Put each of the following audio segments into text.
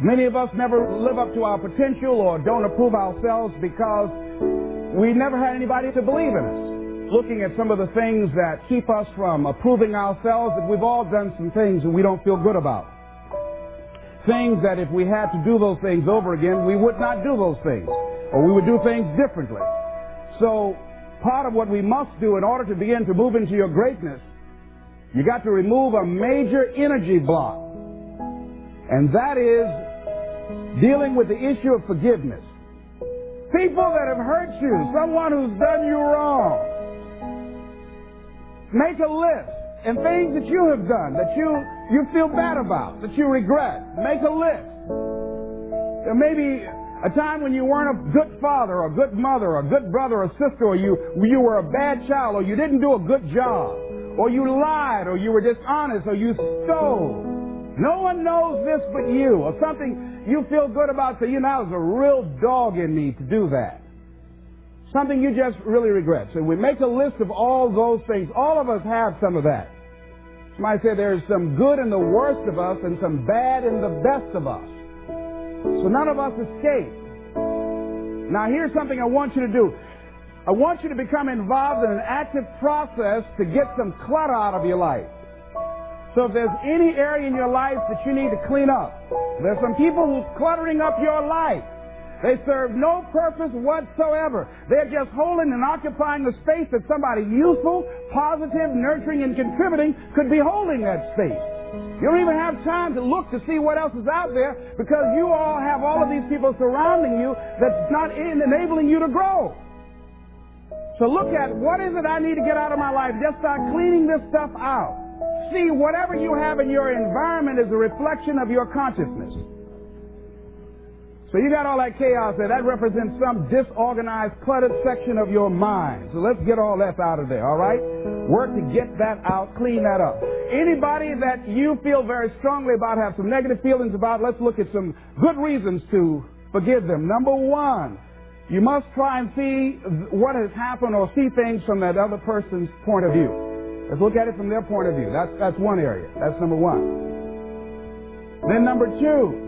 Many of us never live up to our potential or don't approve ourselves because we never had anybody to believe in us. Looking at some of the things that keep us from approving ourselves, that we've all done some things that we don't feel good about. Things that if we had to do those things over again, we would not do those things, or we would do things differently. So part of what we must do in order to begin to move into your greatness, you got to remove a major energy block, and that is dealing with the issue of forgiveness. People that have hurt you, someone who's done you wrong, make a list, and things that you have done that you feel bad about, that you regret. Make a list. There may be a time when you weren't a good father or a good mother or a good brother or sister, or you were a bad child, or you didn't do a good job, or you lied, or you were dishonest, or you stole. No one knows this but you, or something you feel good about, so you know, there's a real dog in me to do that. Something you just really regret. So we make a list of all those things. All of us have some of that. Somebody said there's some good in the worst of us and some bad in the best of us. So none of us escape. Now here's something I want you to do. I want you to become involved in an active process to get some clutter out of your life. So if there's any area in your life that you need to clean up, there's some people who's cluttering up your life. They serve no purpose whatsoever. They're just holding and occupying the space that somebody useful, positive, nurturing, and contributing could be holding that space. You don't even have time to look to see what else is out there because you all have all of these people surrounding you that's not enabling you to grow. So look at what is it I need to get out of my life. Just start cleaning this stuff out. See, whatever you have in your environment is a reflection of your consciousness. So you got all that chaos there. That represents some disorganized, cluttered section of your mind. So let's get all that out of there, all right? Work to get that out, clean that up. Anybody that you feel very strongly about, have some negative feelings about, let's look at some good reasons to forgive them. Number one, you must try and see what has happened or see things from that other person's point of view. Let's look at it from their point of view. That's one area. That's number one. Then number two,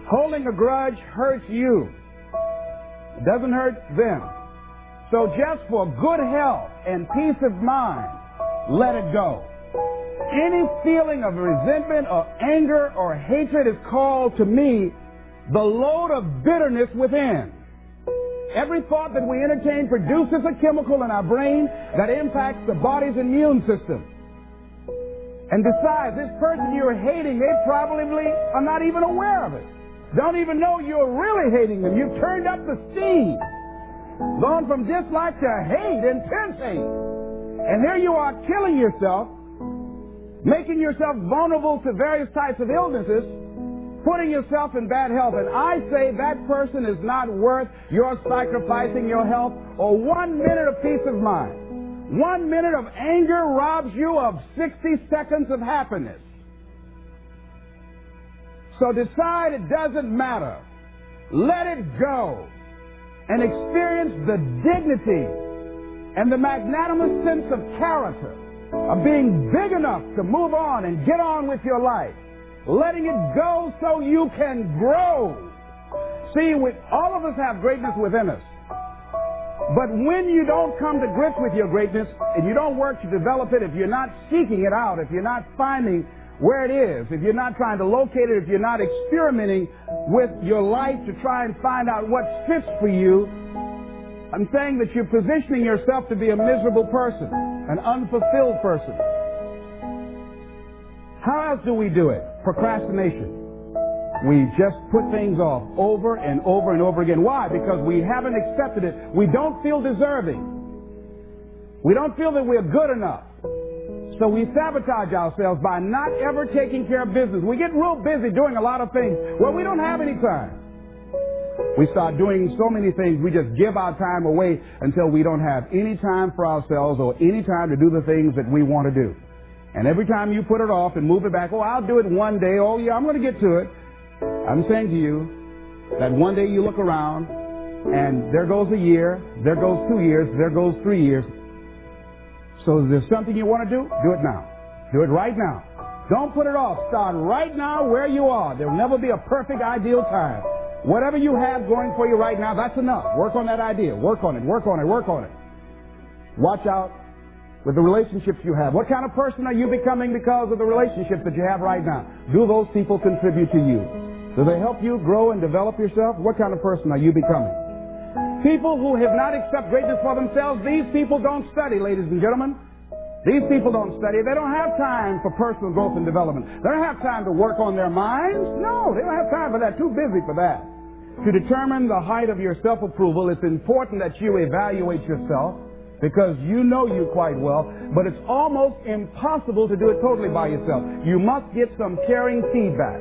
holding a grudge hurts you. It doesn't hurt them. So just for good health and peace of mind, let it go. Any feeling of resentment or anger or hatred is called to me the load of bitterness within. Every thought that we entertain produces a chemical in our brain that impacts the body's immune system. And besides, this person you're hating, they probably are not even aware of it. Don't even know you're really hating them. You've turned up the steam. Gone from dislike to hate, intense hate. And here you are killing yourself, making yourself vulnerable to various types of illnesses, putting yourself in bad health. And I say that person is not worth your sacrificing your health or 1 minute of peace of mind. 1 minute of anger robs you of 60 seconds of happiness. So decide it doesn't matter. Let it go and experience the dignity and the magnanimous sense of character of being big enough to move on and get on with your life. Letting it go so you can grow. See, all of us have greatness within us. But when you don't come to grips with your greatness and you don't work to develop it, if you're not seeking it out, if you're not finding where it is, if you're not trying to locate it, if you're not experimenting with your life to try and find out what fits for you, I'm saying that you're positioning yourself to be a miserable person, an unfulfilled person. How else do we do it? Procrastination. We just put things off over and over and over again. Why? Because we haven't accepted it. We don't feel deserving. We don't feel that we're good enough. So we sabotage ourselves by not ever taking care of business. We get real busy doing a lot of things. Well, we don't have any time. We start doing so many things, we just give our time away until we don't have any time for ourselves or any time to do the things that we want to do. And every time you put it off and move it back, oh, I'll do it one day. Oh, yeah, I'm going to get to it. I'm saying to you that one day you look around and there goes a year, there goes 2 years, there goes 3 years. So if there's something you want to do it now. Do it right now. Don't put it off. Start right now where you are. There will never be a perfect, ideal time. Whatever you have going for you right now, that's enough. Work on that idea. Work on it. Work on it. Work on it. Watch out with the relationships you have. What kind of person are you becoming because of the relationships that you have right now? Do those people contribute to you? Do they help you grow and develop yourself? What kind of person are you becoming? People who have not accepted greatness for themselves, these people don't study, ladies and gentlemen. These people don't study. They don't have time for personal growth and development. They don't have time to work on their minds. No, they don't have time for that. Too busy for that. To determine the height of your self-approval, it's important that you evaluate yourself, because you know you quite well, but it's almost impossible to do it totally by yourself. You must get some caring feedback.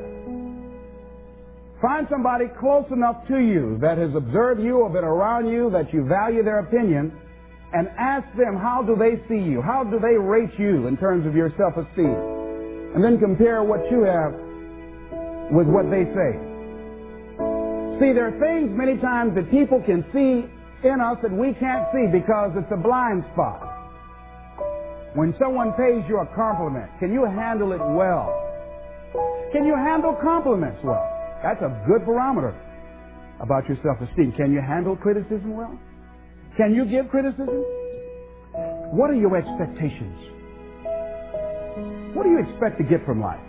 Find somebody close enough to you that has observed you or been around you that you value their opinion, and ask them, how do they see you? How do they rate you in terms of your self-esteem? And then compare what you have with what they say. See, there are things many times that people can see in us that we can't see because it's a blind spot. When someone pays you a compliment, can you handle it well? Can you handle compliments well? That's a good barometer about your self-esteem. Can you handle criticism well? Can you give criticism? What are your expectations? What do you expect to get from life?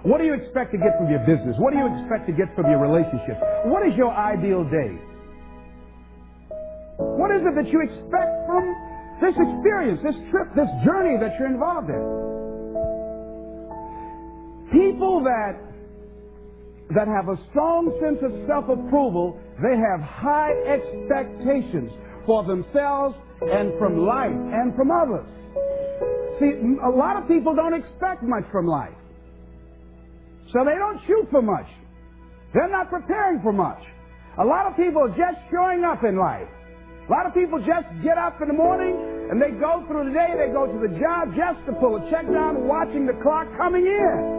What do you expect to get from your business? What do you expect to get from your relationships? What is your ideal day? What is it that you expect from this experience, this trip, this journey that you're involved in? People that have a strong sense of self-approval, they have high expectations for themselves and from life and from others. See, a lot of people don't expect much from life. So they don't shoot for much. They're not preparing for much. A lot of people are just showing up in life. A lot of people just get up in the morning and they go through the day, they go to the job just to pull a check down, watching the clock coming in.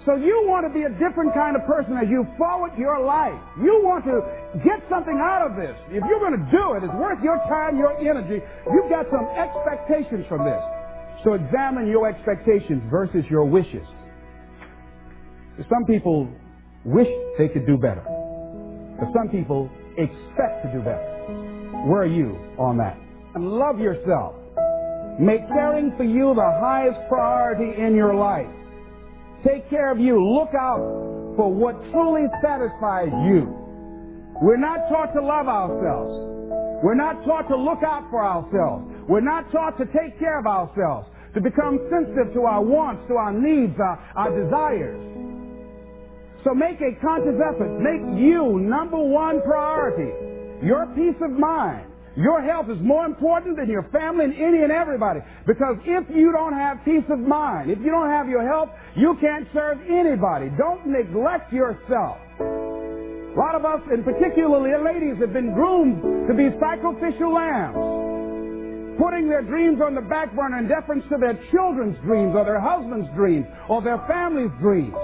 So you want to be a different kind of person as you forward your life. You want to get something out of this. If you're going to do it, it's worth your time, your energy. You've got some expectations from this. So examine your expectations versus your wishes. Some people wish they could do better, but some people expect to do better. Where are you on that? And love yourself. Make caring for you the highest priority in your life. Take care of you. Look out for what truly satisfies you. We're not taught to love ourselves. We're not taught to look out for ourselves. We're not taught to take care of ourselves, to become sensitive to our wants, to our needs, our desires. So make a conscious effort. Make you number one priority. Your peace of mind. Your health is more important than your family and any and everybody. Because if you don't have peace of mind, if you don't have your health, you can't serve anybody. Don't neglect yourself. A lot of us, and particularly ladies, have been groomed to be sacrificial lambs, putting their dreams on the back burner in deference to their children's dreams or their husband's dreams or their family's dreams,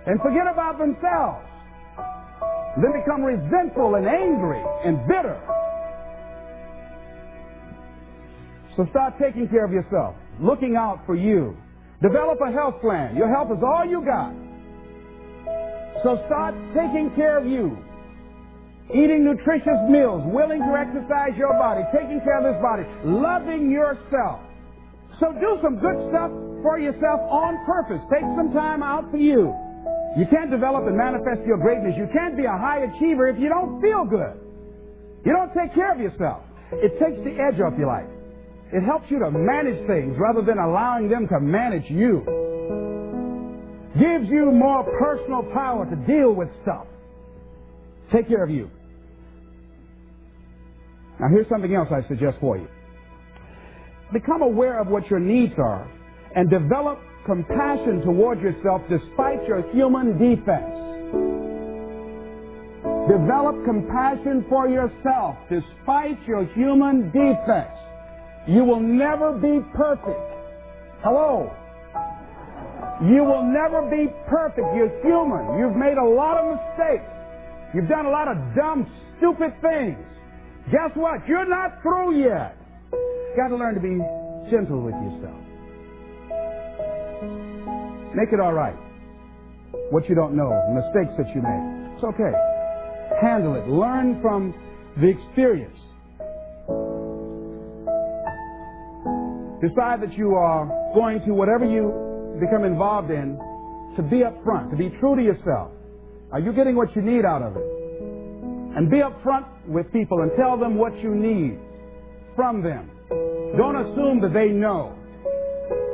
and forget about themselves. Then become resentful and angry and bitter. So start taking care of yourself, looking out for you. Develop a health plan. Your health is all you got. So start taking care of you. Eating nutritious meals, willing to exercise your body, taking care of this body, loving yourself. So do some good stuff for yourself on purpose. Take some time out for you. You can't develop and manifest your greatness. You can't be a high achiever if you don't feel good. You don't take care of yourself. It takes the edge off your life. It helps you to manage things rather than allowing them to manage you. Gives you more personal power to deal with stuff. Take care of you. Now here's something else I suggest for you. Become aware of what your needs are and develop compassion toward yourself despite your human defects. Develop compassion for yourself despite your human defects. You will never be perfect. Hello? You will never be perfect. You're human. You've made a lot of mistakes. You've done a lot of dumb, stupid things. Guess what? You're not through yet. You've got to learn to be gentle with yourself. Make it all right. What you don't know, mistakes that you made. It's okay. Handle it. Learn from the experience. Decide that you are going to, whatever you become involved in, to be upfront, to be true to yourself. Are you getting what you need out of it? And be upfront with people and tell them what you need from them. Don't assume that they know.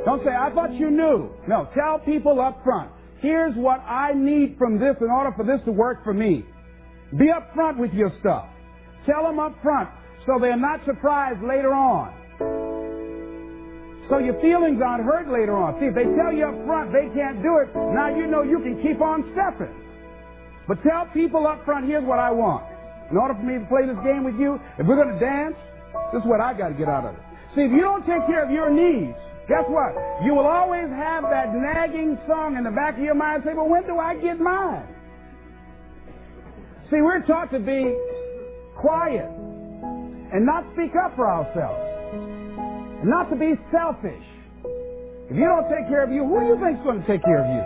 Don't say, I thought you knew. No, tell people up front, here's what I need from this in order for this to work for me. Be up front with your stuff. Tell them up front so they're not surprised later on. So your feelings aren't hurt later on. See, if they tell you up front they can't do it, now you know you can keep on stepping. But tell people up front, here's what I want. In order for me to play this game with you, if we're going to dance, this is what I got to get out of it. See, if you don't take care of your needs, guess what? You will always have that nagging song in the back of your mind say, well, when do I get mine? See, we're taught to be quiet and not speak up for ourselves. And not to be selfish. If you don't take care of you, who do you think is going to take care of you?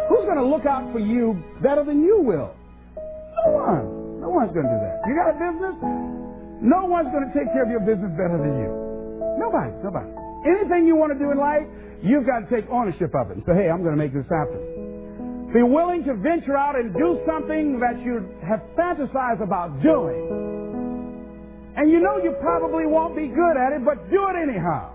Who's going to look out for you better than you will? No one. No one's going to do that. You got a business? No one's going to take care of your business better than you. Nobody. Nobody. Anything you want to do in life, you've got to take ownership of it and say, hey, I'm going to make this happen. Be willing to venture out and do something that you have fantasized about doing. And you know you probably won't be good at it, but do it anyhow.